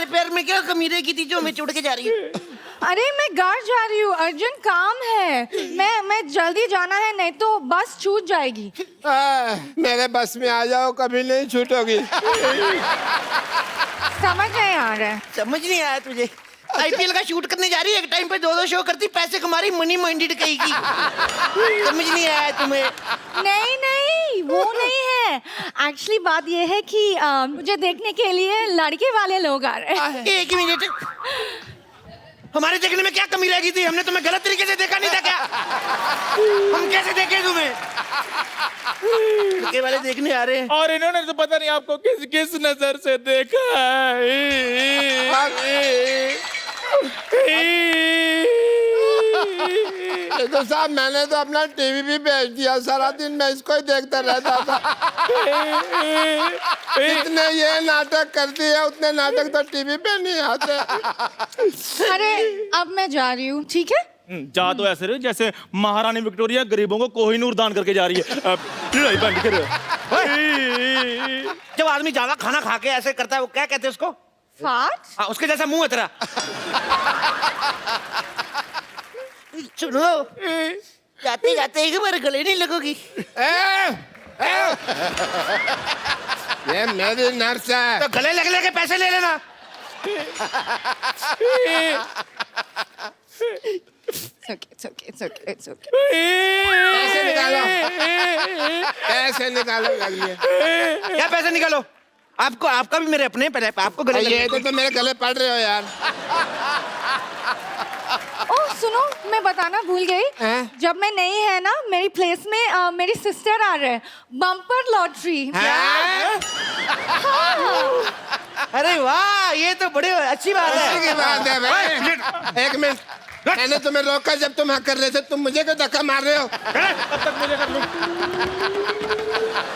पैर में क्या कमीरे की थी जो हमें छोड़ के जा रही है? अरे मैं घर जा रही हूँ, अर्जेंट काम है। मैं जल्दी जाना है, नहीं तो बस छूट जाएगी। मेरे बस में आ जाओ, कभी नहीं छूटोगी। समझ नहीं आ रहा है। समझ नहीं आया तुझे? आईपीएल का शूट करने जा रही है, एक टाइम पे 2-2 शो करती, पैसे कमा रही, मनी माइंडेड कहेगी। समझ नहीं आया तुम्हें? नहीं नहीं, वो नहीं है। एक्चुअली बात ये है कि मुझे देखने के लिए लड़के वाले लोग आ रहे हैं। एक मिनट, हमारे देखने में क्या कमी रह गई थी? हमने तुम्हें गलत तरीके से देखा नहीं था क्या? हम कैसे देखे तुम्हें? लड़के वाले देखने आ रहे हैं। और इन्होंने तो पता नहीं आपको किस किस नजर से देखा तो साहब मैंने तो अपना टीवी भी बेच दिया, सारा दिन मैं इसको ही देखता रहता था। जितने ये नाटक करती है उतने नाटक तो टीवी पे नहीं आते। अरे अब मैं जा रही हूँ, ठीक है? जा तो ऐसे रहे जैसे महारानी विक्टोरिया गरीबों को कोहिनूर दान करके जा रही है। लड़ाई बंद करो। जब आदमी ज्यादा खाना खा के ऐसे करता है, वो क्या कहते हैं उसको? फाट? हाँ, उसके जैसा मुंह है तेरा। सुनो, जाते जाते एक बार गले नहीं लगोगी? ये मेरी नर्स है। तो गले लग के पैसे ले लेना। It's okay. पैसे निकालो, पैसे निकालो, लग क्या पैसे निकालो? आपका भी मेरे अपने, पहले आपको गले लग ये तो मेरे गले पड़ रहे हो यार। ओह सुनो, मैं बताना भूल गई। जब मैं नहीं है ना, मेरी प्लेस में मेरी सिस्टर आ रहे हैं। Bumper lottery. अरे वाह, ये तो बड़ी अच्छी बात है। की बात है भाई। एक मिनट, मैंने तुम्हें रोका जब तुम हाँ कर रहे थे, तुम मुझे क्यों धक्का मार रहे हो? तब तक मुझे कर लूं।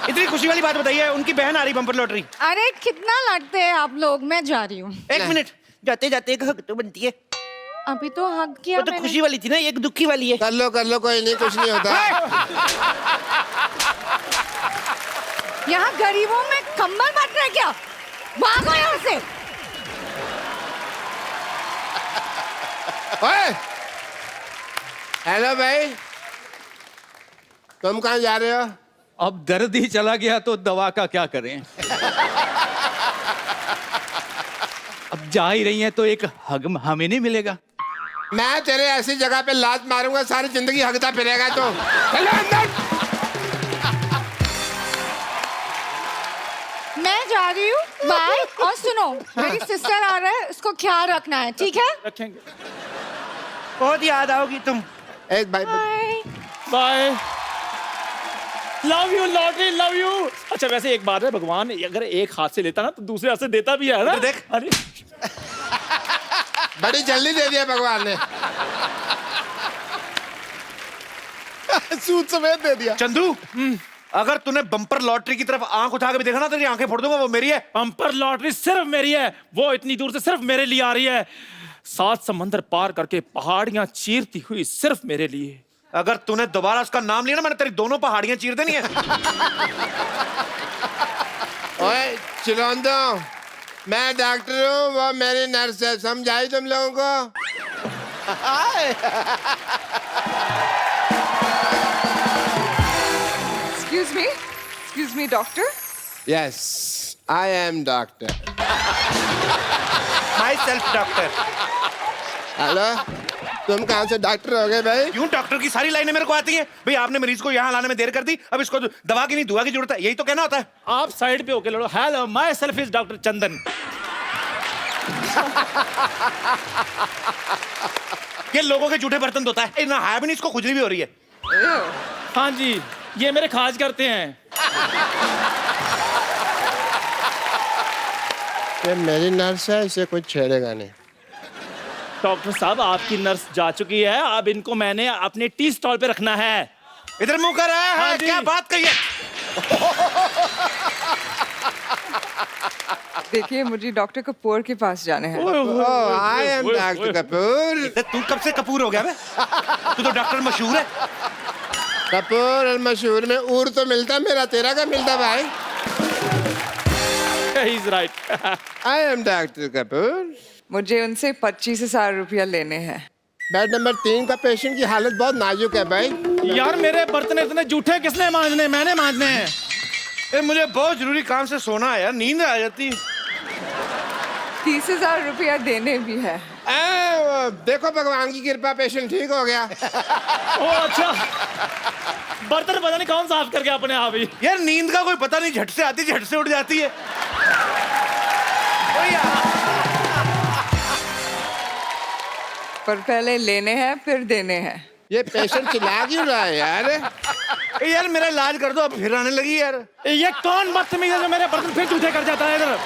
इतनी खुशी वाली बात बताइए, उनकी बहन आ रही बम्पर लॉटरी। अरे कितना लड़ते हैं आप लोग, मैं जा रही हूँ। एक मिनट, जाते जाते एक हक तो बनती है। अभी तो हक किया वो तो मैंने। खुशी वाली थी ना, एक दुखी वाली है। कर लो, कोई नहीं, कुछ नहीं होता। यहाँ गरीबों में कंबल बांट रहे क्या? भागो यहाँ से। ओए, हेलो भाई, तुम कहाँ जा रहे हो? अब दर्द ही चला गया तो दवा का क्या करें। अब जा ही रही हैं तो एक हग हमें नहीं मिलेगा। मैं तेरे ऐसी जगह पे लात मारूंगा, सारी जिंदगी हगता फिरेगा। तो चलो अंदर। मैं जा रही हूँ, बाय। और सुनो, मेरी सिस्टर आ रहा है, उसको ख्याल रखना है, ठीक है? रखेंगे। बहुत याद आओगी तुम। एक भाई, bye. Bye. Love you lottery, love you. अच्छा वैसे एक बात है, भगवान अगर एक हाथ से लेता ना तो दूसरे हाथ से देता भी है ना। देख। अरे बड़ी जल्दी दे दिया भगवान ने। सूद समेत दे दिया। चंदू, अगर तूने बम्पर लॉटरी की तरफ आंख उठा के भी देखा ना, तेरी आंखें फोड़ दूंगा। वो मेरी है। बम्पर लॉटरी सिर्फ मेरी है, वो इतनी दूर से सिर्फ मेरे लिए आ रही है। 7 समंदर पार करके पहाड़ियां चीरती हुई सिर्फ मेरे लिए। अगर तूने दोबारा उसका नाम लिया ना, मैंने तेरी दोनों पहाड़ियां चीर देनी है। ओए चिरौंदो, मैं डॉक्टर हूँ, वो मेरी नर्स है। समझाई तुम लोगों को? Excuse me, doctor? Yes, I am doctor. My self doctor. Hello, तुम कहाँ से डॉक्टर हो गए भाई? क्यों? डॉक्टर की सारी लाइनें मेरे को आती हैं। भाई आपने मरीज को यहाँ लाने में देर कर दी, अब इसको दवा की नहीं दुआ की जरूरत है, यही तो कहना होता है। आप साइड पे होके लड़ो। Hello, my self is doctor Chandan. ये लोगों के जूठे बर्तन धोता है ना, है भी नहीं, इसको खुजली भी हो रही है। हाँ जी, ये मेरे खाज करते हैं। ये मेरी नर्स है, इसे कुछ छेड़ेगा नहीं। डॉक्टर साहब, आपकी नर्स जा चुकी है, अब इनको मैंने अपने टी स्टॉल पे रखना है। इधर मुंह कर रहा है। हाँ जी। क्या बात कही है? देखिए, मुझे डॉक्टर कपूर के पास जाना है। ओह, आई एम डॉक्टर कपूर। तू कब से कपूर हो गया बे? तू तो डॉक्टर मशहूर है। कपूर और मशहूर में ऊर तो मिलता, मेरा तेरा का मिलता भाई। he's right. I am Dr. Kapoor. मुझे उनसे 25,000 रुपया लेने हैं। बेड नंबर 3 का पेशेंट की हालत बहुत नाजुक है भाई। यार मेरे बर्तन इतने जूठे किसने मांजने? मैंने मांजने हैं। ए, मुझे बहुत जरूरी काम से सोना है यार, नींद आ जाती। 30,000 रुपया देने भी है। देखो भगवान की कृपा पेशेंट ठीक हो गया। ओ अच्छा, बर्तन पता नहीं कौन साफ करके अपने आप ही। यार नींद का कोई पता नहीं, झट से आती झट से उठ जाती है। पर पहले लेने हैं फिर देने हैं। ये पेशेंट चिल्ला क्यों रहा है यार? ए, यार मेरा इलाज कर दो, अब फिर आने लगी यार। ये कौन बदतमीज है जो मेरे बर्तन फिर जूठे कर जाता है इधर?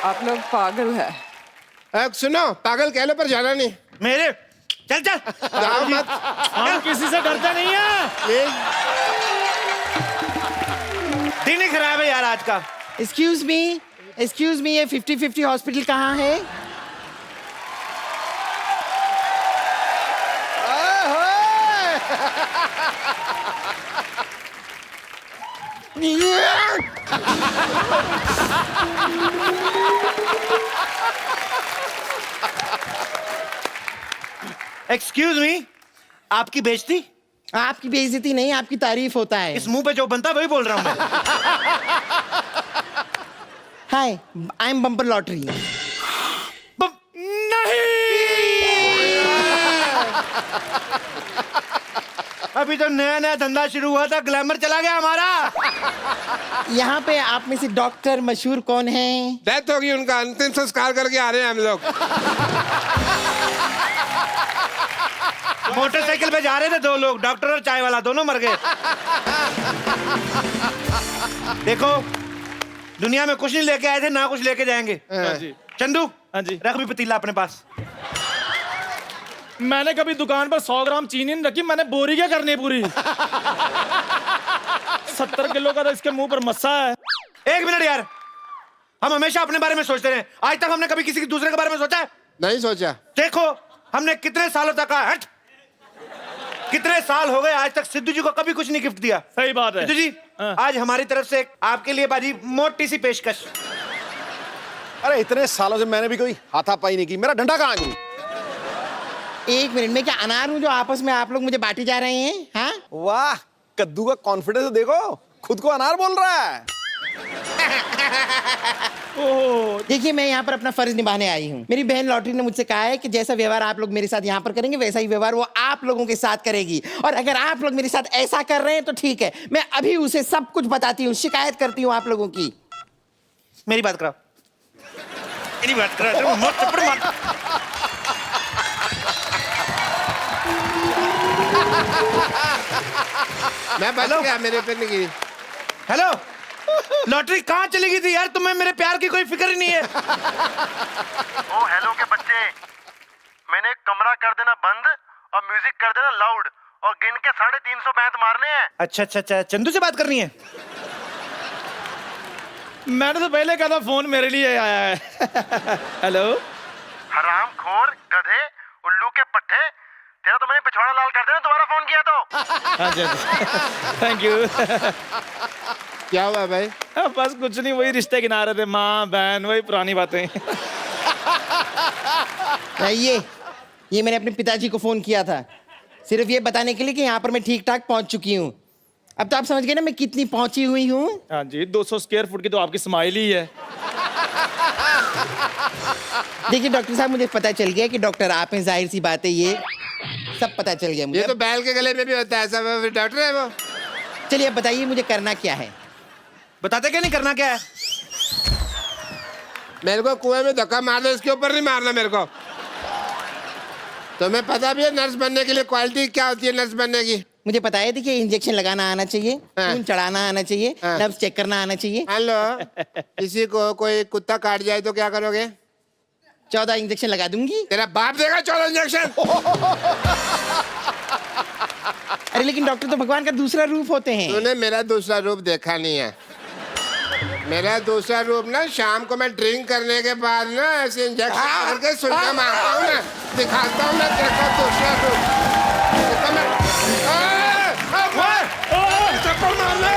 आप लोग पागल है। सुनो, पागल कह लो पर जाना नहीं। मेरे चल चल जाओ मत। हम किसी से डरते नहीं है। प्लीज। दिन ही खराब है यार आज का। एक्सक्यूज मी, ये 50-50 हॉस्पिटल कहाँ है? एक्सक्यूज मी, आपकी बेइज्जती? आपकी बेइज्जती नहीं, आपकी तारीफ होता है। इस मुंह पे जो बनता है वही बोल रहा हूँ मैं। हाय, आई एम बम्पर लॉटरी। अभी तो नया नया धंधा शुरू हुआ था, ग्लैमर चला गया हमारा। यहाँ पे आप में से डॉक्टर मशहूर कौन है? डेथ होगी उनका, अंतिम संस्कार करके आ रहे हैं हम लोग। मोटरसाइकिल पे जा रहे थे दो लोग, डॉक्टर और चाय वाला, दोनों मर गए। देखो, दुनिया में कुछ नहीं लेके आए थे, ना कुछ लेके जाएंगे। हाँ जी। चंदू, हाँ जी। रख भी पतीला अपने पास। मैंने कभी दुकान पर 100 ग्राम चीनी नहीं रखी, मैंने बोरी क्या करनी है पूरी। 70 किलो का तो इसके मुंह पर मस्सा है। एक मिनट यार, हम हमेशा अपने बारे में सोचते रहे, आज तक हमने कभी किसी के दूसरे के बारे में सोचा है? नहीं सोचा। देखो, हमने कितने सालों तक हट कितने साल हो गए, आज तक सिद्धू जी को कभी कुछ नहीं गिफ्ट दिया। सही बात है। सिद्धू जी, हाँ। आज हमारी तरफ से आपके लिए बाजी मोटी सी पेशकश। अरे इतने सालों से मैंने भी कोई हाथापाई नहीं की, मेरा डंडा कहाँ है? एक मिनट में क्या अनार हूँ जो आपस में आप लोग मुझे बांटे जा रहे हैं? हाँ, वाह, कद्दू का कॉन्फिडेंस देखो, खुद को अनार बोल रहा है। देखिए मैं यहाँ पर अपना फर्ज निभाने आई हूँ। मेरी बहन लॉटरी ने मुझसे कहा है कि जैसा व्यवहार आप लोग मेरे साथ यहाँ पर करेंगे वैसा ही व्यवहार वो आप लोगों के साथ करेगी, और अगर आप लोग मेरे साथ ऐसा कर रहे हैं तो ठीक है, मैं अभी उसे सब कुछ बताती हूँ, शिकायत करती हूँ आप लोगों की। मेरी बात कराओ, मेरी बात कराओ, मत थप्पड़ मार। मैं बच गया, मेरे पे नहीं गिरी। हेलो, लॉटरी कहाँ चली गई थी यार? तुम्हें मेरे प्यार की कोई फिक्र ही नहीं है। ओ हेलो के बच्चे, मैंने एक कमरा कर देना बंद और म्यूजिक कर देना लाउड और गिन के 350 बैंत मारने हैं। अच्छा अच्छा अच्छा, चंदू से बात करनी है? मैंने तो पहले कहा था फोन मेरे लिए आया है। हेलो, हरामखोर, गधे, उल्लू के पट्टे, तेरा तो मैंने पिछवाड़ा लाल कर देना, दोबारा फोन किया तो। अच्छा थैंक यू। क्या हुआ भाई? बस कुछ नहीं, वही रिश्ते गिना रहे थे, माँ बहन, वही पुरानी बातें। ये मैंने अपने पिताजी को फोन किया था सिर्फ ये बताने के लिए कि यहाँ पर मैं ठीक ठाक पहुँच चुकी हूँ। अब तो आप समझ गए ना मैं कितनी पहुंची हुई हूँ। हाँ जी, 200 स्क्वायर फुट की तो आपकी स्माइल ही है। देखिए डॉक्टर साहब, मुझे पता चल गया कि डॉक्टर आप हैं, जाहिर सी बात है, ये सब पता चल गया मुझे। ये तो बैल के गले में भी होता है, सब डॉक्टर है वो। चलिए अब बताइए मुझे करना क्या है? बताते क्या नहीं, करना क्या है? मेरे को कुएं में धक्का मार दो, इसके ऊपर नहीं मारना मेरे को। तुम्हें पता भी है नर्स बनने के लिए क्वालिटी क्या होती है नर्स बनने की? मुझे पता है, देखिए इंजेक्शन लगाना आना चाहिए, खून चढ़ाना आना चाहिए, नर्व्स चेक करना आना चाहिए। हेलो, किसी को कोई कुत्ता काट जाए तो क्या करोगे? 14 इंजेक्शन लगा दूंगी। तेरा बाप देगा 14 इंजेक्शन। अरे लेकिन डॉक्टर तो भगवान का दूसरा रूप होते हैं। तूने मेरा दूसरा रूप देखा नहीं है। मेरा दूसरा रूप ना, शाम को मैं ड्रिंक करने के बाद ना ऐसे इंजेक्शन करके सुइयां मारता हूँ ना, दिखाता हूँ मैं तेरा दूसरा रूप। चप्पल मारना।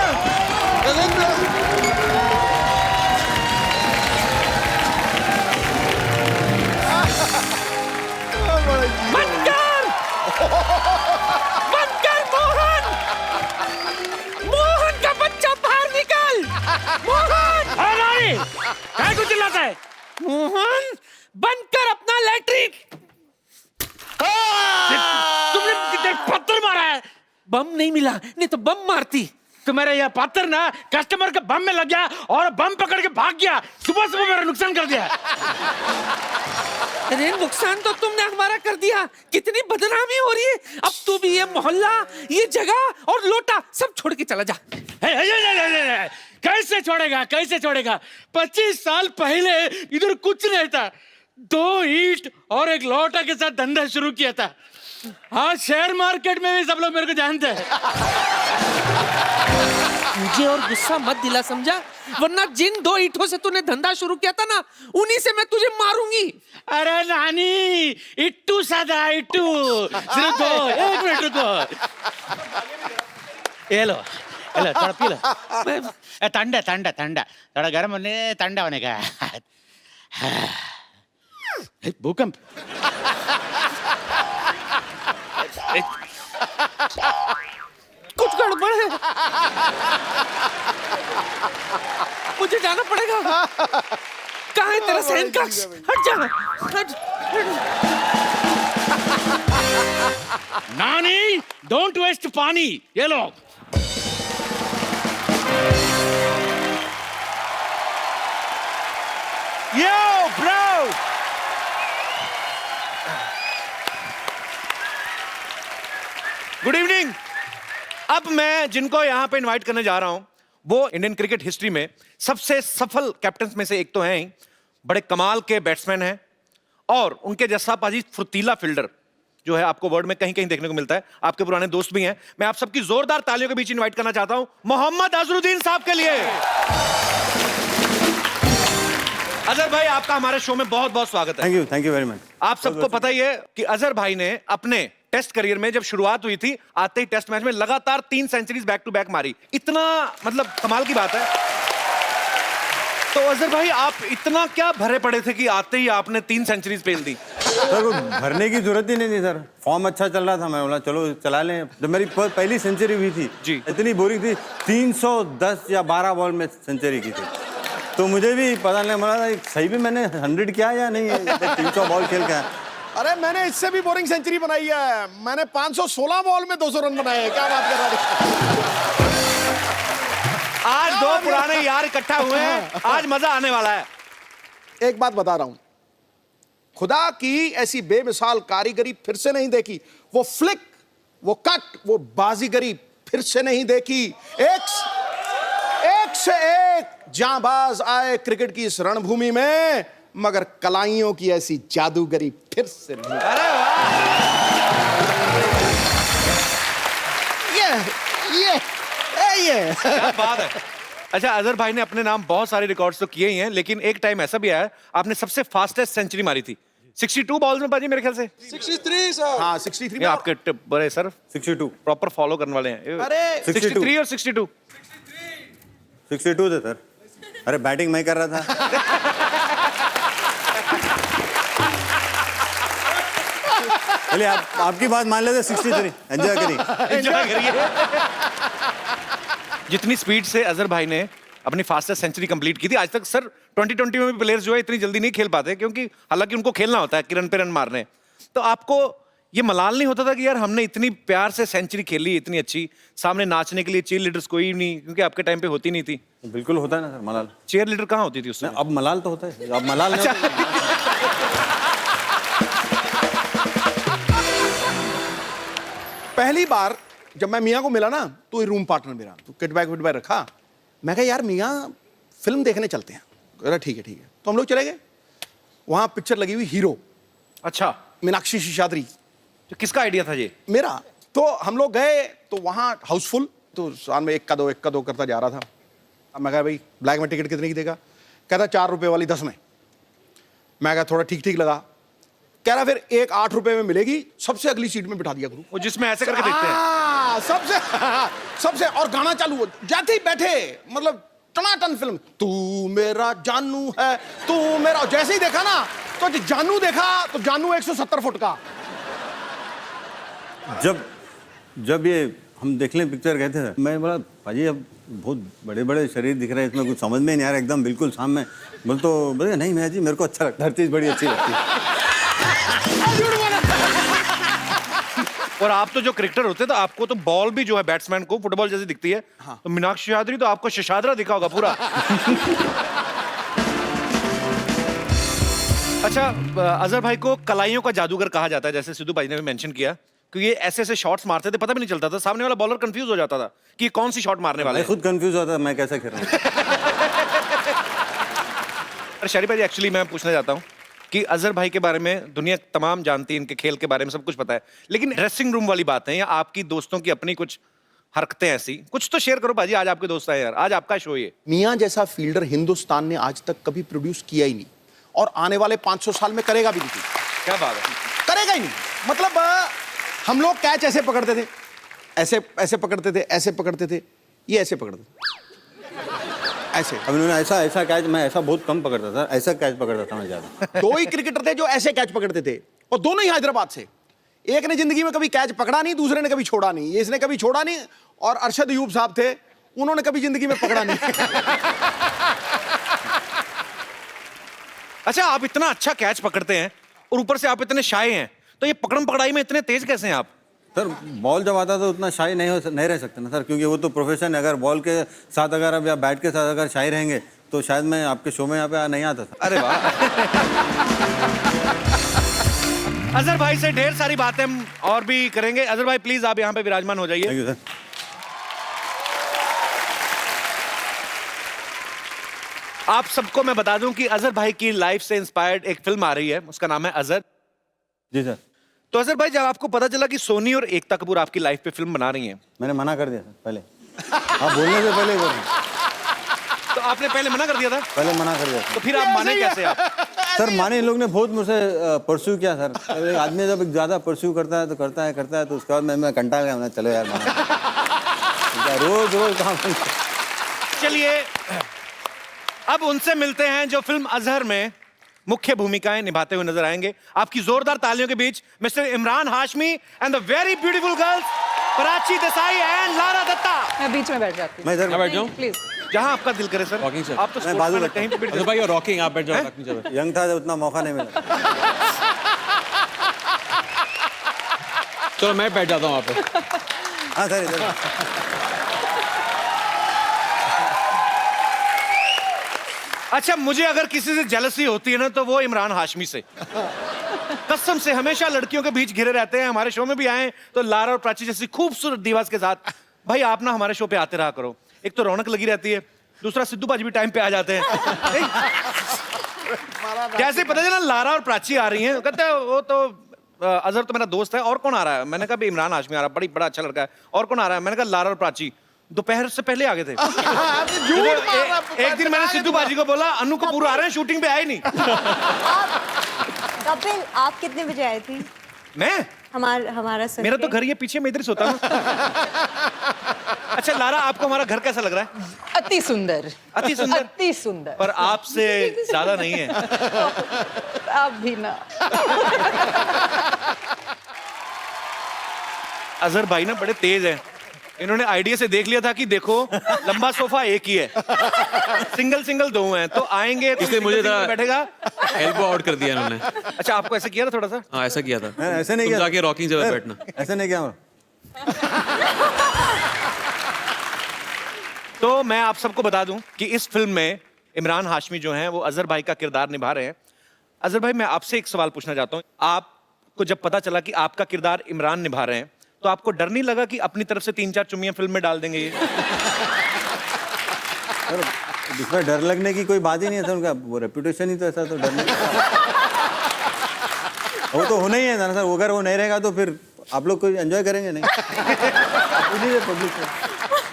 मोहन बंद कर अपना लैट्रिन। तुमने कितने पत्थर मारा है? बम नहीं मिला, नहीं तो बम मारती। तुम्हारा यह पत्थर ना कस्टमर के बम में लग गया और बम पकड़ के भाग गया। सुबह सुबह मेरा नुकसान कर दिया। अरे नुकसान तो तुमने हमारा कर दिया। कितनी बदनामी हो रही है। अब तू भी ये मोहल्ला, ये जगह और लोटा सब छोड़ के चला जा। कैसे छोड़ेगा, कैसे छोड़ेगा? 25 साल पहले इधर कुछ नहीं था। 2 ईंट और एक लोटा के साथ धंधा शुरू किया था। हाँ, शेयर मार्केट में भी सब लोग मेरे को जानते हैं। मुझे और गुस्सा मत दिला, समझा? वरना जिन 2 ईंटों से तूने धंधा शुरू किया था ना, उन्हीं से मैं तुझे मारूंगी। अरे नानी, इट्टू सादा इट्टू। सिर्फ 1 मिनट रुको। ये लो, थोड़ा पी लो। ठंडा ठंडा ठंडा, थोड़ा गर्म होने ठंडा होने का। भूकंप। कुछ गड़बड़ है। मुझे जाना पड़ेगा। कहाँ है तेरा सहन कक्ष? हट जा, हट। नानी, डोंट वेस्ट पानी। ये लो। Yo bro, good evening. अब मैं जिनको यहाँ पे इनवाइट करने जा रहा हूं वो इंडियन क्रिकेट हिस्ट्री में सबसे सफल कैप्टन में से एक तो हैं ही, बड़े कमाल के बैट्समैन हैं और उनके जैसा पाजी फुर्तीला फील्डर जो है आपको वर्ल्ड में कहीं कहीं देखने को मिलता है। आपके पुराने दोस्त भी हैं। मैं आप सबकी जोरदार तालियों के बीच इनवाइट करना चाहता हूं मोहम्मद अजहरुद्दीन साहब के लिए। अजहर भाई, आपका हमारे शो में बहुत बहुत स्वागत है। Thank you very much. आप सबको पता ही है कि अजहर भाई ने अपने टेस्ट करियर में जब शुरुआत हुई थी, आते ही टेस्ट मैच में लगातार 3 सेंचुरीज बैक टू बैक मारी। इतना मतलब कमाल की बात है। तो अजहर भाई, आप इतना क्या भरे पड़े थे कि आते ही आपने 3 सेंचुरीज पेल दी? सर, भरने की जरूरत ही नहीं थी सर। फॉर्म अच्छा चल रहा था, मैं बोला चलो चला लें। जब मेरी पहली सेंचुरी हुई थी जी, इतनी बोरिंग थी। 310 या 12 बॉल में सेंचुरी की थी, तो मुझे भी पता नहीं बोला था सही भी मैंने 100 किया या नहीं। 300 बॉल खेल के। अरे मैंने इससे भी बोरिंग सेंचुरी बनाई है। मैंने 516 बॉल में 200 रन बनाए हैं। क्या बात कर रहा है? आज 2 पुराने यार इकट्ठा हुए हैं, आज मजा आने वाला है। एक बात बता रहा हूं, खुदा की ऐसी बेमिसाल कारीगरी फिर से नहीं देखी। वो फ्लिक, वो कट, वो बाजीगरी फिर से नहीं देखी। एक से एक जांबाज आए क्रिकेट की इस रणभूमि में, मगर कलाइयों की ऐसी जादूगरी फिर से नहीं। अरे वाह, ये क्या बात है। अच्छा, अजहर भाई ने अपने नाम बहुत सारे रिकॉर्ड्स तो किए ही हैं, लेकिन एक टाइम ऐसा भी आया आपने सबसे फास्टेस्ट सेंचुरी मारी थी 62 बॉल्स में बाजी, मेरे ख्याल से 63 सर। हाँ 63 में। आपके टिप बड़े सर 62 प्रॉपर फॉलो करने वाले हैं। अरे 63 और 62 62 थे सर। अरे बैटिंग मैं कर रहा था। चलिए आपकी बात मान लेते 63। एंजॉय करिए, एंजॉय करिए। जितनी स्पीड से अजहर भाई ने अपनी फास्टेस्ट सेंचुरी कंप्लीट की थी, आज तक सर 2020 में भी प्लेयर्स जो है इतनी जल्दी नहीं खेल पाते, क्योंकि हालांकि उनको खेलना होता है कि रन पे रन मारने। तो आपको ये मलाल नहीं होता था कि यार हमने इतनी प्यार से सेंचुरी खेली, इतनी अच्छी, सामने नाचने के लिए चीयर लीडर्स कोई नहीं, क्योंकि आपके टाइम पे होती नहीं थी। बिल्कुल होता है ना सर मलाल। चीयर लीडर कहाँ होती थी उसमें? अब मलाल तो होता है, अब मलाल नहीं होता। पहली बार जब मैं मियाँ को मिला ना, तो ये रूम पार्टनर मेरा, तो किट बैग रखा। मैं कहा यार मियाँ फिल्म देखने चलते हैं। अरे ठीक है ठीक है। तो हम लोग चले गए। वहाँ पिक्चर लगी हुई हीरो। अच्छा, मीनाक्षी शेषाद्री। तो किसका आइडिया था ये? मेरा। तो हम लोग गए तो वहाँ हाउसफुल, तो सामने एक का दो करता जा रहा था। अब मैं कहा भाई ब्लैक में टिकट कितने की देगा? कहता 4 रुपए वाली 10 में। मैं कहा थोड़ा ठीक ठीक लगा। कह रहा फिर एक 8 रुपए में मिलेगी, सबसे अगली सीट में बिठा दिया गुरु। वो जिसमें ऐसे करके देखते हैं सबसे और गाना चालू हो जाते ही बैठे, मतलब टनाटन फिल्म। तू मेरा जानू है, तू मेरा। जैसे ही देखा ना, तो जानू देखा तो जानू 170 फुट का। जब ये हम देखने पिक्चर गए थे, मैं बोला भाजी अब बहुत बड़े बड़े शरीर दिख रहे हैं, इसमें कुछ समझ में नहीं आ रहा, एकदम बिल्कुल सामने। बोले नहीं मैं जी, मेरे को अच्छा लगता है, हर चीज़ बड़ी अच्छी लगती है। और आप तो जो क्रिकेटर होते हैं तो आपको तो बॉल भी जो है बैट्समैन को फुटबॉल जैसी दिखती है। हाँ। तो मीनाक्षी चौधरी तो आपको शशादरा दिखा होगा पूरा। अच्छा, अजहर भाई को कलाइयों का जादूगर कहा जाता है, जैसे सिद्धू भाई ने भी मेंशन किया, क्योंकि ये ऐसे ऐसे शॉट्स मारते थे, पता भी नहीं चलता था, सामने वाला बॉलर कंफ्यूज हो जाता था कि कौन सी शॉट मारने वाला मैं है। खुद कंफ्यूज होता मैं कैसे खेल रहा हूँ। शरीफ भाई, एक्चुअली मैं पूछना चाहता हूँ कि अजहर भाई के बारे में दुनिया तमाम जानती है, इनके खेल के बारे में सब कुछ पता है, लेकिन ड्रेसिंग रूम वाली बात है या आपकी दोस्तों की अपनी कुछ हरकतें ऐसी कुछ तो शेयर करो भाजी, आज आपके दोस्त आए यार, आज आपका शो ये। मियां जैसा फील्डर हिंदुस्तान ने आज तक कभी प्रोड्यूस किया ही नहीं, और आने वाले 500 साल में करेगा भी नहीं। क्या बात है, करेगा ही नहीं। मतलब हम लोग कैच ऐसे पकड़ते थे, ऐसे ऐसे पकड़ते थे, ऐसे पकड़ते थे, ये ऐसे पकड़ते थे, ऐसे। अब इन्होंने ऐसा कैच, मैं ऐसा बहुत कम पकड़ता था, ऐसा कैच पकड़ता था मैं ज्यादा। दो ही क्रिकेटर थे जो ऐसे कैच पकड़ते थे, और दोनों ही हैदराबाद से। एक ने जिंदगी में कभी कैच पकड़ा नहीं, दूसरे ने कभी छोड़ा नहीं। इसने कभी छोड़ा नहीं, और अरशद अयूब साहब थे, उन्होंने कभी जिंदगी में पकड़ा नहीं। अच्छा, आप इतना अच्छा कैच पकड़ते हैं और ऊपर से आप इतने शाय हैं, तो ये पकड़म पकड़ाई में इतने तेज कैसे हैं आप? सर बॉल जब आता तो उतना शाई नहीं रह सकते ना सर, क्योंकि वो तो प्रोफेशन है। अगर बॉल के साथ अगर अब या बैट के साथ अगर शाई रहेंगे तो शायद मैं आपके शो में यहाँ पे नहीं आता था। अरे वाह। अजहर भाई से ढेर सारी बातें हम और भी करेंगे। अजहर भाई प्लीज आप यहाँ पे विराजमान हो जाइए। Thank you sir. आप सबको मैं बता दूं कि अजहर भाई की लाइफ से इंस्पायर्ड एक फिल्म आ रही है, उसका नाम है अजहर। जी सर। तो अजहर भाई, जब आपको पता चला कि सोनी और एकता कपूर आपकी लाइफ पे फिल्म बना रही हैं, मैंने मना कर दिया सर पहले। आप बोलने से पहले बोल रहे हैं। तो आपने पहले मना कर दिया था? पहले मना कर दिया तो फिर आप माने कैसे आप? सर माने, इन लोग ने बहुत मुझसे परस्यू किया सर। एक आदमी जब ज्यादा परस्यू करता है तो उसके बाद मैं कंटाल गया, मैं चलो यार रोज रोज काम। चलिए अब उनसे मिलते हैं जो फिल्म अजहर में मुख्य भूमिकाएं निभाते हुए नजर आएंगे। आपकी जोरदार तालियों के बीच mister Imran Hashmi and the very beautiful girls Prachi Desai and Lara Dutta. मैं बीच में बैठ जाती हूँ। मैं इधर बैठ जाऊं? प्लीज। जहां आपका दिल करे सर। Walking, sir. आप तो मैं बाजू sportsman हैं, कहीं पे भी अजहर भाई, रॉकिंग, आप बैठ जाओ अपनी जगह। यंग था तो उतना मौका नहीं मिला। चलो मैं बैठ जाता हूँ वहाँ पे। हाँ सर इधर। अच्छा, मुझे अगर किसी से जेलसी होती है ना तो वो इमरान हाशमी से। कसम से, हमेशा लड़कियों के बीच घिरे रहते हैं। हमारे शो में भी आए तो लारा और प्राची जैसी खूबसूरत दीवास के साथ। भाई आप ना हमारे शो पे आते रहा करो, एक तो रौनक लगी रहती है, दूसरा सिद्धू बाजी भी टाइम पे आ जाते हैं। जैसे ही पता चला लारा और प्राची आ रही हैं, कहते हैं वो तो अजहर तो मेरा दोस्त है, और कौन आ रहा है? मैंने कहा भी इमरान हाशमी आ रहा है, बड़ा अच्छा लड़का है। और कौन आ रहा है? मैंने कहा लारा और प्राची। दोपहर से पहले आ गए थे। एक दिन मैंने सिद्धू बाजी को बोला अनु कपूर आ रहे हैं, शूटिंग पे आए नहीं। कपिल, आप कितने बजे आए थे? मैं हमारा सर मेरा तो घर ये पीछे, मैं इधर सोता हूँ। अच्छा लारा, आपको हमारा घर कैसा लग रहा है? अति सुंदर। अति सुंदर? अति सुंदर। पर आपसे ज्यादा नहीं है। आप भी ना। अजहर भाई ना बड़े तेज हैं। इन्होंने आइडिया से देख लिया था कि देखो लंबा सोफा एक ही है, सिंगल दो हैं, तो आएंगे तो इसलिए मुझे single बैठेगा। एल्बो आउट कर दिया इन्होंने। अच्छा, आपको ऐसे किया था थोड़ा सा? हाँ ऐसा किया था। ऐसे नहीं तुम किया। जाके रॉकिंग जगह बैठना। ऐसे नहीं किया। तो मैं आप सबको बता दूं कि इस फिल्म में इमरान हाशमी जो हैं वो अजहर भाई का किरदार निभा रहे हैं। अजहर भाई, मैं आपसे एक सवाल पूछना चाहता हूं। आपको जब पता चला कि आपका किरदार इमरान निभा रहे हैं तो आपको डर नहीं लगा कि अपनी तरफ से 3-4 चुम्मियां फिल्म में डाल देंगे ये? इसमें डर लगने की कोई बात ही नहीं है सर, उनका वो रेपुटेशन ही तो ऐसा, तो डरने वो तो होना ही है ना सर। अगर वो नहीं रहेगा तो फिर आप लोग कोई एंजॉय करेंगे नहीं। पब्लिक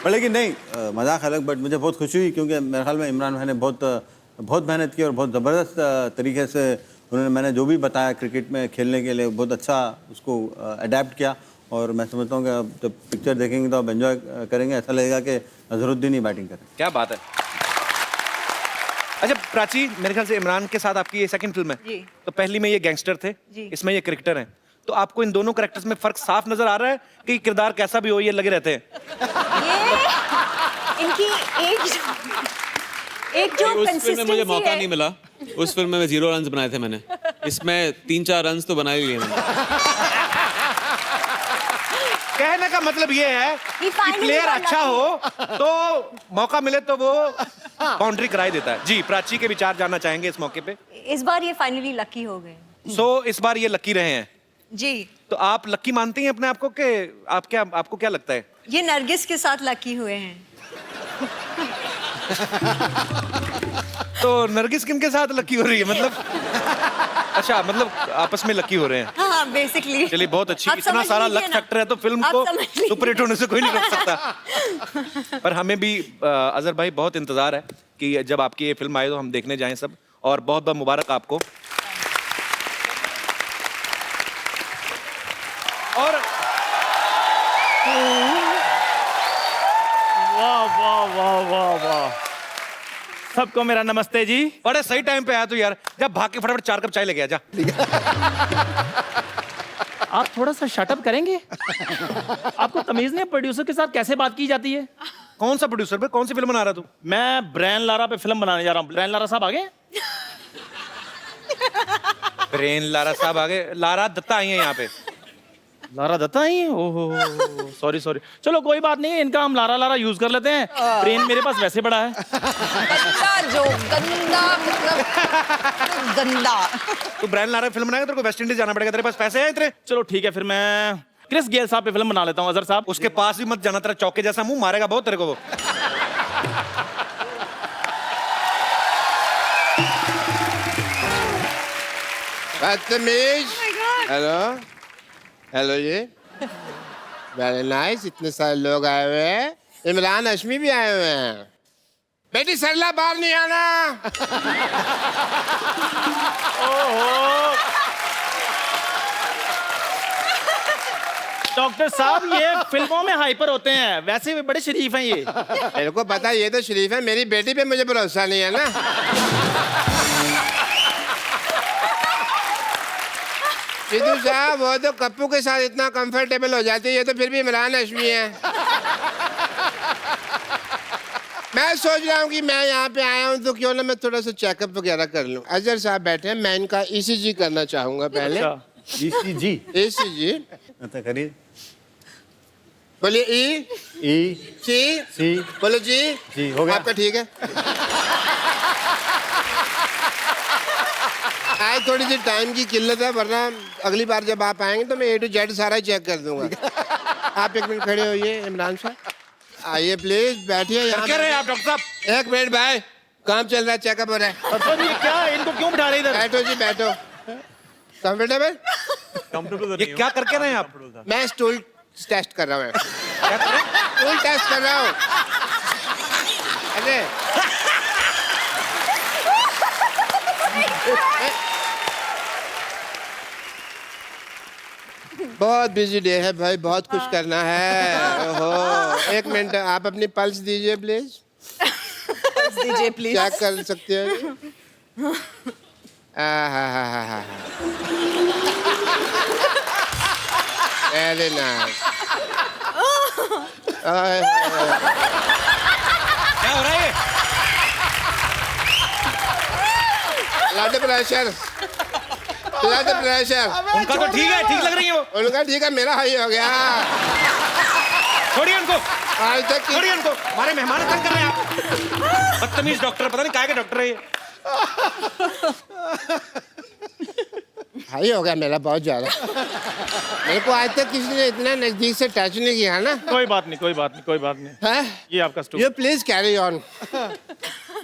पर लेकिन नहीं, मजाक अलग, बट मुझे बहुत खुशी हुई क्योंकि मेरे ख्याल में इमरान भाई ने बहुत मेहनत की और बहुत ज़बरदस्त तरीके से उन्होंने, मैंने जो भी बताया क्रिकेट में खेलने के लिए, बहुत अच्छा उसको अडेप्ट किया। और मैं समझता हूँ कि अब जब पिक्चर देखेंगे तो आप एंजॉय करेंगे, ऐसा लगेगा कि अजहरुद्दीन ही बैटिंग करें। क्या बात है। अच्छा प्राची, मेरे ख्याल से इमरान के साथ आपकी ये सेकंड फिल्म है जी। तो पहली में ये गैंगस्टर थे, इसमें ये क्रिकेटर हैं, तो आपको इन दोनों कैरेक्टर्स में फर्क साफ नजर आ रहा है कि किरदार कैसा भी हो ये लगे रहते हैं? इनकी एक जो उस फिल्म में मुझे मौका कंसिस्टेंसी नहीं मिला। उस फिल्म में 0 रन्स बनाए थे मैंने। इसमें 3-4 रन्स तो बना ही लिए मैंने। कहने का मतलब ये है कि finally प्लेयर got अच्छा हो तो मौका मिले तो वो बाउंड्री कराई देता है। जी, प्राची के विचार जानना चाहेंगे इस मौके पे। इस बार ये फाइनली लकी हो गए। इस बार ये लकी रहे हैं। जी। तो आप लकी मानती हैं अपने आप को कि आपको क्या लगता है? ये नरगिस के साथ लकी हुए हैं। तो नरगिस किन के साथ लकी हो रही है मतलब? अच्छा, मतलब आपस में लकी हो रहे हैं। हाँ, बेसिकली। चलिए, बहुत अच्छी। आप इतना समझ सारा लीजिए लक ना। फैक्टर है तो फिल्म आप को समझ लीजिए। सुपरहिट होने से कोई नहीं रोक सकता। पर हमें भी अजहर भाई बहुत इंतजार है कि जब आपकी ये फिल्म आए तो हम देखने जाएं सब। और बहुत बहुत मुबारक आपको। और वाह वाह वाह वाह वाह, सबको मेरा नमस्ते जी। बड़े सही टाइम पे आया तू यार। जब भाग के फटाफट 4 कप चाय लेके आ जा। आप थोड़ा सा शटअप करेंगे? आपको तमीज नहीं है प्रोड्यूसर के साथ कैसे बात की जाती है? कौन सा प्रोड्यूसर पे? कौन सी फिल्म बना रहा तू? मैं ब्रायन लारा पे फिल्म बनाने जा रहा हूँ। ब्रायन लारा साहब आ गए? ब्रेन लारा साहब आ गए। लारा दत्ता आई है यहाँ पे। लारा दत्ता आई है? ओहो, सॉरी सॉरी। चलो कोई बात नहीं, इनका हम लारा लारा यूज कर लेते हैं। ब्रेन मेरे पास वैसे बड़ा है। गंदा। तू ब्रायन लारा फिल्म बनाएगा, तेरे को वेस्ट इंडीज जाना पड़ेगा। तेरे पास पैसे हैं इतने? चलो ठीक है, फिर मैं क्रिस गेल साहब पे फिल्म बना लेता हूँ। अजहर साहब, उसके पास भी मत जाना, तेरा चौके जैसा मुंह मारेगा बहुत तेरे को वो। बदतमीज। हेलो हेलो जी, वेरी नाइस। इतने सारे लोग आए हुए हैं। इमरान हाशमी भी आए हुए हैं। बेटी सरला बाहर नहीं आना। डॉक्टर साहब ये फिल्मों में हाइपर होते हैं, वैसे भी बड़े शरीफ हैं ये। मेरे को पता है, ये तो शरीफ है। मेरी बेटी पे मुझे भरोसा नहीं है ना। सिद्धू साहब, वो तो कप्पू के साथ इतना कंफर्टेबल हो जाती है, ये तो फिर भी इमरान हाशमी है। मैं सोच रहा हूँ कि मैं यहाँ पे आया हूँ तो क्यों ना मैं थोड़ा सा चेकअप वगैरह कर लूँ। अजहर साहब बैठे हैं, मैं इनका ECG करना चाहूंगा पहले। ECG? ECG अच्छा करिए। बोलिए E बोलो जी। हो गया। आपका ठीक है? आज थोड़ी सी टाइम की किल्लत है, वरना अगली बार जब आप आएंगे तो मैं A to Z सारा चेक कर दूंगा। आप एक मिनट खड़े होइए। इमरान साहब आइए प्लीज, बैठिए यहाँ। क्या रहे आप डॉक्टर साहब? एक मिनट भाई, काम चल रहा है, चेकअप हो रहा है। अच्छा ये क्या, इनको क्यों बिठा रहे इधर? बैठो जी, बैठो। कंफर्टेबल? ये क्या करके रहे हैं आप? मैं स्टूल टेस्ट कर रहा हूँ। क्या कर रहे हैं? स्टूल टेस्ट कर रहा हूँ। अरे बहुत बिजी डे है भाई, बहुत कुछ करना है। ओहो, एक मिनट, आप अपनी पल्स दीजिए प्लीज। दीजिए प्लीज। चेक कर सकते हो? Very nice. क्या हो रहा है? Blood pressure, blood pressure. उनका तो ठीक है, ठीक लग रही है वो। उनका ठीक है, मेरा हाई हो गया। छोड़िए उनको, आज तक की छोड़िए उनको। हमारे मेहमान तंग कर रहे हैं आप। बदतमीज डॉक्टर, पता नहीं काहे के डॉक्टर है ये। हाई हो गया मेरा बहुत ज्यादा। मेरे को आज तक किसी ने इतना नजदीक से टच नहीं किया ना। कोई बात नहीं, कोई बात नहीं, कोई बात नहीं। है? ये आपका stool. You please carry on.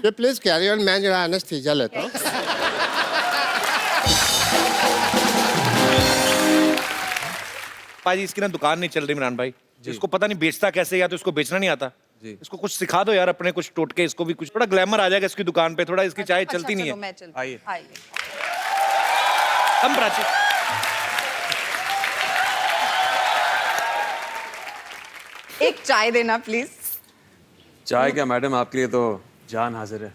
You please carry on. मैं जरा एनेस्थीसिया लेता हूँ। पाजी, इसकी ना दुकान नहीं चल रही इमरान भाई। इसको पता नहीं बेचता कैसे, या तो इसको बेचना नहीं आता। इसको कुछ सिखा दो यार, अपने कुछ टोटके। इसको भी कुछ थोड़ा ग्लैमर आ जाएगा इसकी दुकान पे। थोड़ा इसकी चाय चलती नहीं है। आइए। कम प्राची। एक चाय देना प्लीज। चाय क्या मैडम, आपके लिए तो जान हाजिर है।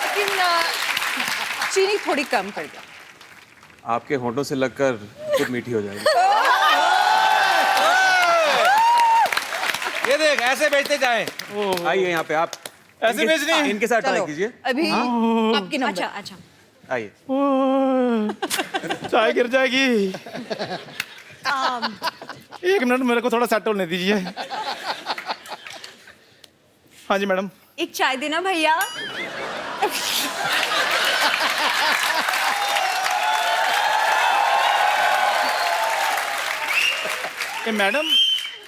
लेकिन चीनी थोड़ी कम कर दो। आपके होंठों से लगकर खुद मीठी हो जाएगी। ये देख ऐसे बेचते जाए। आइए यहाँ पे आप ऐसे बेचने इनके साथ ट्राई चलो कीजिए। अभी आपकी नंबर। अच्छा अच्छा आइए। चाय गिर जाएगी। एक मिनट मेरे को थोड़ा सेट होने दीजिए। हाँ जी मैडम। एक चाय देना भैया। मैडम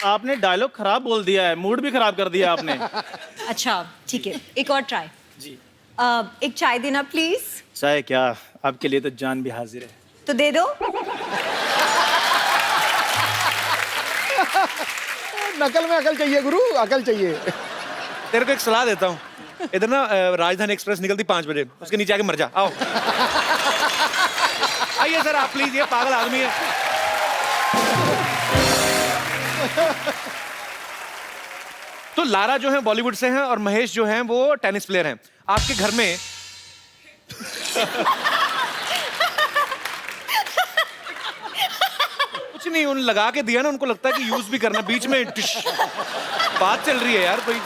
आपने डायलॉग खराब बोल दिया है, मूड भी खराब कर दिया आपने। अच्छा ठीक है, एक और ट्राई जी। एक चाय देना प्लीज। चाय क्या, आपके लिए तो जान भी हाजिर है। तो दे दो। नकल में अकल चाहिए गुरु, अकल चाहिए। तेरे को एक सलाह देता हूँ, इधर ना राजधानी एक्सप्रेस निकलती 5 बजे, उसके नीचे आके मर जा। आओ आइए सर आप प्लीज, ये पागल आदमी है। तो लारा जो है बॉलीवुड से हैं और महेश जो हैं वो टेनिस प्लेयर हैं। आपके घर में कुछ नहीं, उन लगा के दिया ना, उनको लगता है कि यूज भी करना, बीच में बात चल रही है यार कोई।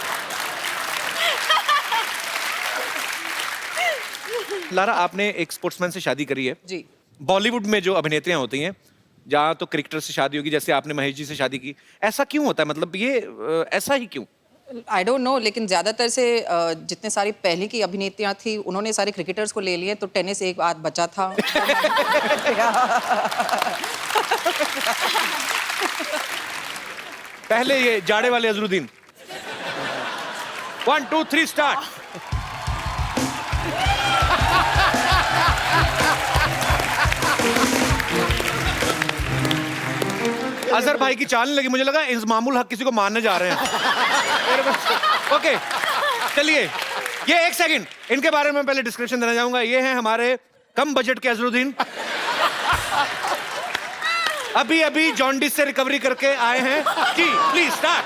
लारा आपने एक स्पोर्ट्समैन से शादी करी है जी। बॉलीवुड में जो अभिनेत्रियां होती हैं, जहाँ तो क्रिकेटर से शादी होगी, जैसे आपने महेश जी से शादी की, ऐसा क्यों होता है? मतलब ये ऐसा ही क्यों? आई डोंट नो, लेकिन ज़्यादातर से जितने सारी पहले की अभिनेत्रियां थी उन्होंने सारे क्रिकेटर्स को ले लिए, तो टेनिस एक बात बचा था। पहले ये जाड़े वाले अजरुद्दीन। 1 2 3 स्टार्ट। अजहर भाई की चाल नहीं लगी, मुझे लगा इंजमामुल हक किसी को मारने जा रहे हैं। ओके चलिए, ये 1 सेकंड, इनके बारे में पहले डिस्क्रिप्शन देना चाहूंगा। ये हैं हमारे कम बजट के अजरुद्दीन, अभी अभी जॉन्डिस से रिकवरी करके आए हैं। जी प्लीज स्टार्ट।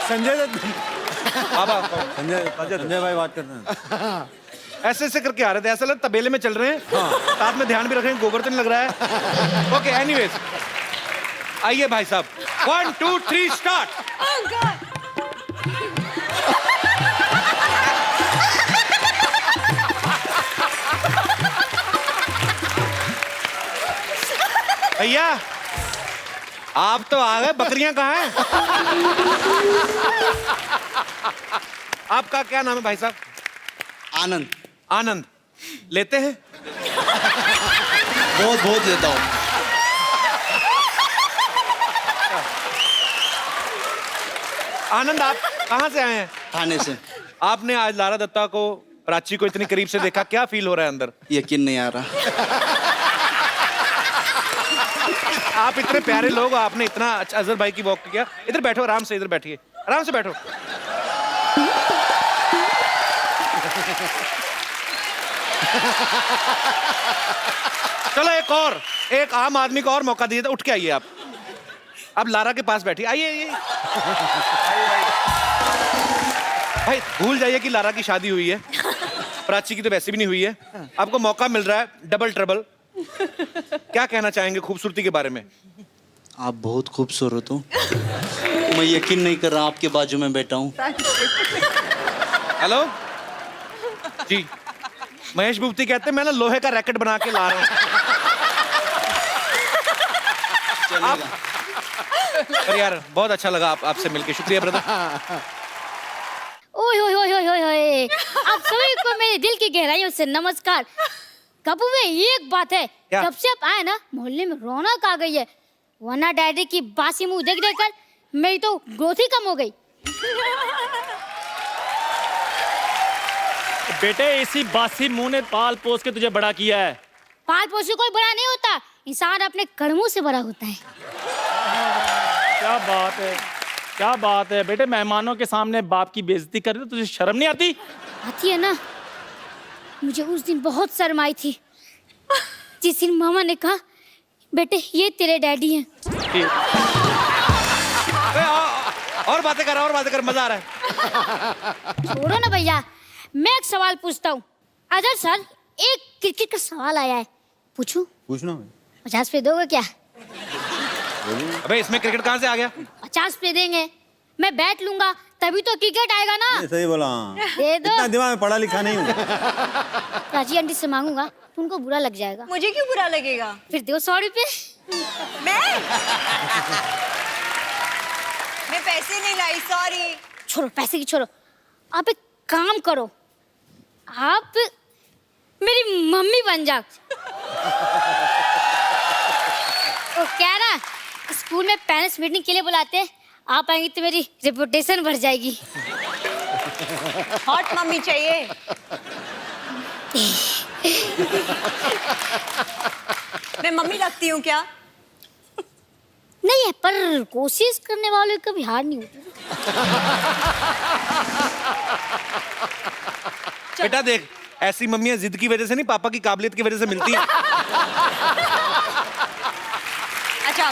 संजय दत्त। संजय भाई बात करते हैं। ऐसे ऐसे करके आ रहे थे, ऐसा लग तबेले में चल रहे हैं। साथ में ध्यान भी रख रहे हैं, गोबर तो नहीं लग रहा है। ओके एनीवेज, आइए भाई साहब, 1 2 3 स्टार्ट। भैया आप तो आ गए, बकरियां कहाँ हैं? आपका क्या नाम है भाई साहब? आनंद। आनंद लेते हैं? बहुत बहुत लेता हूँ। आनंद आप कहाँ से आए हैं? थाने से। आपने आज लारा दत्ता को, प्राची को इतनी करीब से देखा, क्या फील हो रहा है अंदर? यकीन नहीं आ रहा। आप इतने प्यारे लोग, आपने इतना अच्छा अजहर भाई की वॉक किया। इधर बैठो, आराम से इधर बैठिए, आराम से बैठो। चलो एक आम आदमी को और मौका दीजिए। उठ के आइए आप। अब लारा के पास बैठिए, आइए। भाई भूल जाइए कि लारा की शादी हुई है, प्राची की तो वैसे भी नहीं हुई है। आपको मौका मिल रहा है डबल ट्रबल। क्या कहना चाहेंगे खूबसूरती के बारे में? आप बहुत खूबसूरत हो। मैं यकीन नहीं कर रहा, आपके बाजू में बैठा हूँ। हेलो जी, महेश भूपति कहते हैं मैं ना लोहे का रैकेट बना के ला रहा हूँ। पर यार बहुत अच्छा लगा आपसे मिलके, शुक्रिया ब्रदर। ओए होए होए होए होए, आप सभी को मेरे दिल की गहराइयों से नमस्कार। कपूर में एक बात है, जब से आप आए ना मोहल्ले में रौनक आ गई है, वरना डैडी की बासी मुंह देख देख कर मेरी तो ग्रोथ ही कम हो गई। बेटे इसी बासी मुंह ने पाल पोस के तुझे बड़ा किया है। पाल पोस से कोई बड़ा नहीं होता, इंसान अपने कर्मों से बड़ा होता है। क्या बात है, क्या बात है बेटे, मेहमानों के सामने बाप की बेइज्जती कर रहे, तुझे शर्म नहीं आती? आती है ना, मुझे उस दिन बहुत शर्म आई थी जिस दिन मामा ने कहा बेटे ये तेरे डैडी हैं। और बातें कर, मजा आ रहा है। छोड़ो ना भैया, मैं एक सवाल पूछता हूँ। अजहर सर, एक क्रिकेट का सवाल आया है, पूछूं? पूछना 50 पे दोगे क्या? अबे इसमें क्रिकेट कहाँ से आ गया? 50 पे देंगे, मैं बैट लूंगा तभी तो क्रिकेट आएगा ना। सही बोला, हाँ। दे दो। इतना दिमाग में पढ़ा लिखा नहीं हूँ। प्राची आंटी से मांगूंगा तो उनको बुरा लग जाएगा। मुझे क्यों बुरा लगेगा? फिर दो 100 रुपए। मैं पैसे नहीं लाई, सॉरी। छोड़ो पैसे की छोड़ो, आप एक काम करो, आप मेरी मम्मी बन जाओ। वो क्या ना, स्कूल में पेरेंट्स मीटिंग के लिए बुलाते हैं, आप आएंगी तो मेरी रेपुटेशन बढ़ जाएगी। हॉट मम्मी चाहिए। मैं मम्मी लगती हूँ क्या? नहीं है, पर कोशिश करने वालों की कभी हार नहीं होती। बेटा देख, ऐसी मम्मियां जिद की वजह से नहीं, पापा की काबिलियत की वजह से मिलती हैं। अच्छा,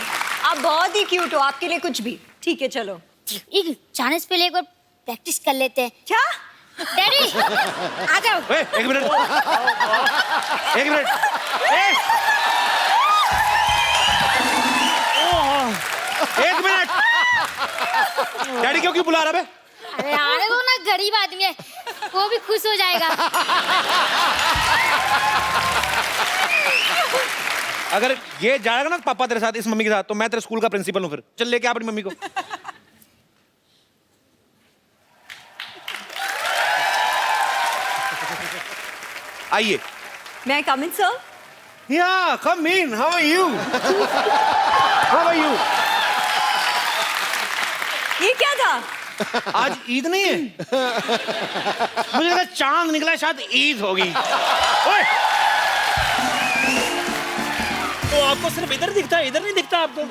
आप बहुत ही क्यूट हो, आपके लिए कुछ भी। ठीक है, चलो। एक चांस पे एक बार प्रैक्टिस कर लेते हैं। क्या? डैडी आ जाओ। एक मिनट, एक मिनट। एक मिनट, डैडी क्यों बुला रहा है? अरे आने दो ना, गरीब आदमी है, वो भी खुश हो जाएगा। अगर ये जाएगा ना पापा तेरे साथ, इस मम्मी के साथ, तो मैं तेरे स्कूल का प्रिंसिपल हूँ। फिर चल लेके आ अपनी मम्मी को। आइए। मैं कम इन सर? या come in, how are you? How are you? ये क्या था? आज ईद नहीं है? मुझे लगा चांद निकला, शायद ईद होगी। ओए! तो आपको सिर्फ इधर दिखता है, इधर नहीं दिखता आपको?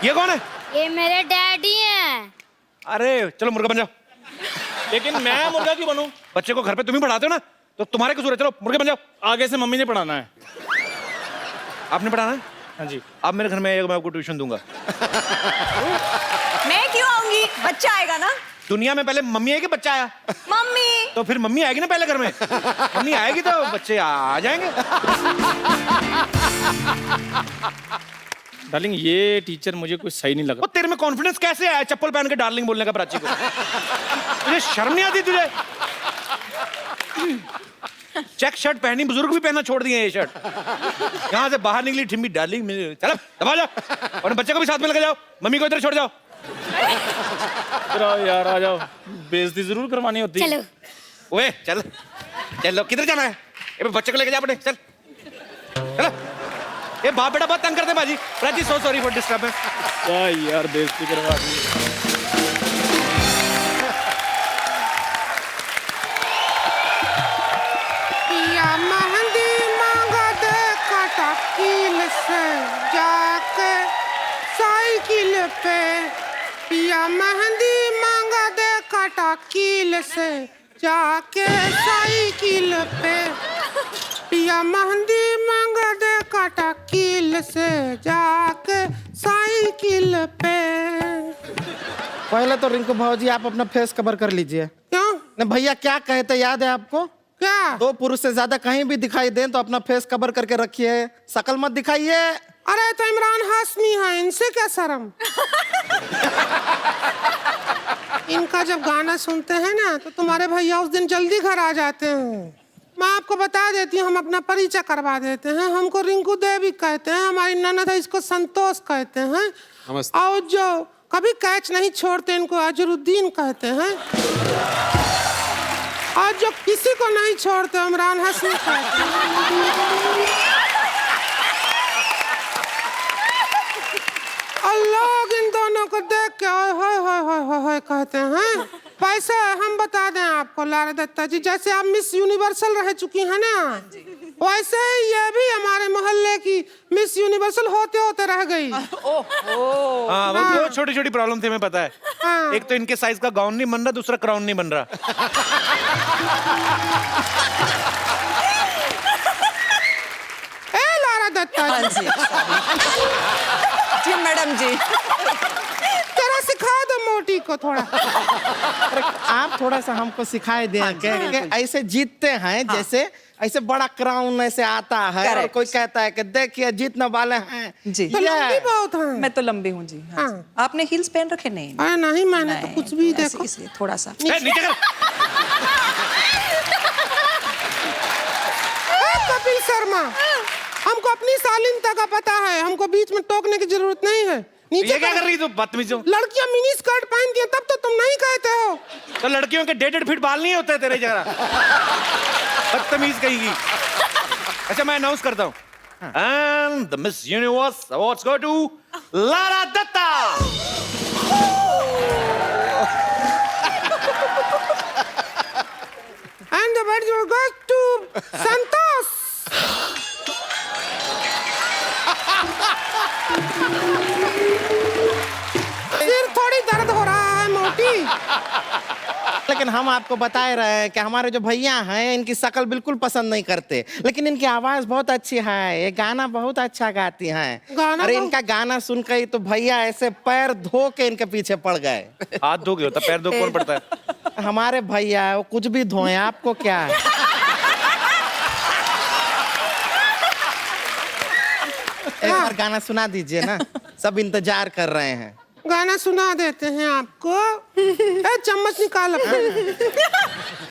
ये कौन है? ये मेरे डैडी हैं। अरे चलो मुर्गा बन जाओ। लेकिन मैं मुर्गा क्यों बनूं? बच्चे को घर पे तुम ही पढ़ाते हो ना, तो तुम्हारे कसूर है। चलो मुर्गे बन जाओ। आगे से मम्मी ने पढ़ाना है। आपने पढ़ाना है? हाँ जी। आप मेरे घर में आइएगा, मैं आपको ट्यूशन दूंगा। मैं क्यों आऊंगी? बच्चा आएगा ना। दुनिया में पहले मम्मी आएगी, बच्चा आया? मम्मी। तो फिर मम्मी आएगी ना पहले घर में। मम्मी आएगी तो बच्चे आ जाएंगे। डार्लिंग, ये टीचर मुझे कुछ सही नहीं लगा। वो तेरे में कॉन्फिडेंस कैसे आया चप्पल पहन के डार्लिंग बोलने का प्राची को? तुझे शर्म नहीं आती तुझे? चेक शर्ट पहनी, बुजुर्ग भी पहनना छोड़ दिए ये शर्ट। यहाँ से बाहर निकली ठिम्मी, डार्लिंग मिल, चलो दबा जाओ, और बच्चे को भी साथ में लेके जाओ, मम्मी को इधर छोड़ जाओ। यार आ जाओ, बेइज्जती जरूर करवानी होती है। चलो। ओए चल, चलो किधर जाना है? ये बच्चे को लेके जा अपने, चल चलो। ये बाप बेटा बहुत तंग करते हैं बाजी। Prachi so sorry for disturbance. यार बेइज्जती करवा दी। या मेहंदी मांगा दे कटाकील से जाके साइकिल पे। या मेहंदी मांगा दे कटाकील से जाके साइकिल पे। या मेहंदी मांगा दे कटाकील से जाके साइकिल पे। पहले तो रिंकू भाजी आप अपना फेस कवर कर लीजिए। क्यों? न भैया क्या कहे थे याद है आपको? क्या? 2 पुरुष से ज्यादा कहीं भी दिखाई दें तो अपना फेस कवर करके रखिए, शकल मत दिखाइए। अरे तो इमरान हाशमी है, इनसे क्या शर्म? इनका जब गाना सुनते हैं ना तो तुम्हारे भैया उस दिन जल्दी घर आ जाते हैं। मैं आपको बता देती हूँ, हम अपना परिचय करवा देते हैं। हमको रिंकू देवी कहते हैं, हमारी ननद है इसको संतोष कहते हैं, और जो कभी कैच नहीं छोड़ते इनको अजरुद्दीन कहते हैं, और जो किसी को नहीं छोड़ते इमरान हाशमी कहते हैं। और लोग इन दोनों को देख के हाय कहते हैं। वैसे हम बता दें आपको लारा दत्ता जी, जैसे आप मिस यूनिवर्सल रह चुकी हैं ना, वैसे ही ये भी हमारे मोहल्ले की मिस यूनिवर्सल होते होते रह गई। हाँ, वो छोटी छोटी प्रॉब्लम थी, मैं पता है। हाँ। एक तो इनके साइज का गाउन नहीं बन रहा, दूसरा क्राउन नहीं बन रहा। ए लारा दत्ता जी। जी मैडम जी। जरा सिखा दो मोटी मोटी को थोड़ा। अरे आप थोड़ा सा हमको सिखाए दें कि ऐसे जीतते हैं जैसे ऐसे बड़ा क्राउन ऐसे आता है और Correct. कोई कहता है कि देखिए जीतने वाले हैं जी तो लंबी बहुत है। मैं तो लंबी हूँ जी। हाँ। आपने हील्स पहन रखे? नहीं अरे नहीं, मैंने तो कुछ भी देखो। इसलिए थोड़ा सा नीचे कर। कपिल शर्मा, हमको अपनी शालीनता का पता है, हमको बीच में टोकने की जरूरत नहीं है। नीचे ये क्या कर रही तू बदतमीज हो? लड़कियां मिनी स्कर्ट पहनती हैं तब तो तुम नहीं कहते हो। तो लड़कियों के 1.5 फीट बाल नहीं होते तेरे जरा, बदतमीज कहेगी। अच्छा मैं अनाउंस करता हूँ, and the Miss Universe awards go to Lara Dutta. And the award goes to Santosh. सिर थोड़ी दर्द हो रहा है मोटी। लेकिन हम आपको बता रहे हैं कि हमारे जो भैया हैं इनकी शक्ल बिल्कुल पसंद नहीं करते, लेकिन इनकी आवाज बहुत अच्छी है, ये गाना बहुत अच्छा गाती हैं। गाना अरे तो- इनका गाना सुन के ही तो भैया ऐसे पैर धो के इनके पीछे पड़ गए। हाथ धो के होता, पैर धो कौन पड़ता है? हमारे भैया वो कुछ भी धोए, आपको क्या है? एक बार गाना सुना दीजिए ना, सब इंतजार कर रहे हैं। गाना सुना देते हैं आपको। ए, चम्मच निकाल अपना।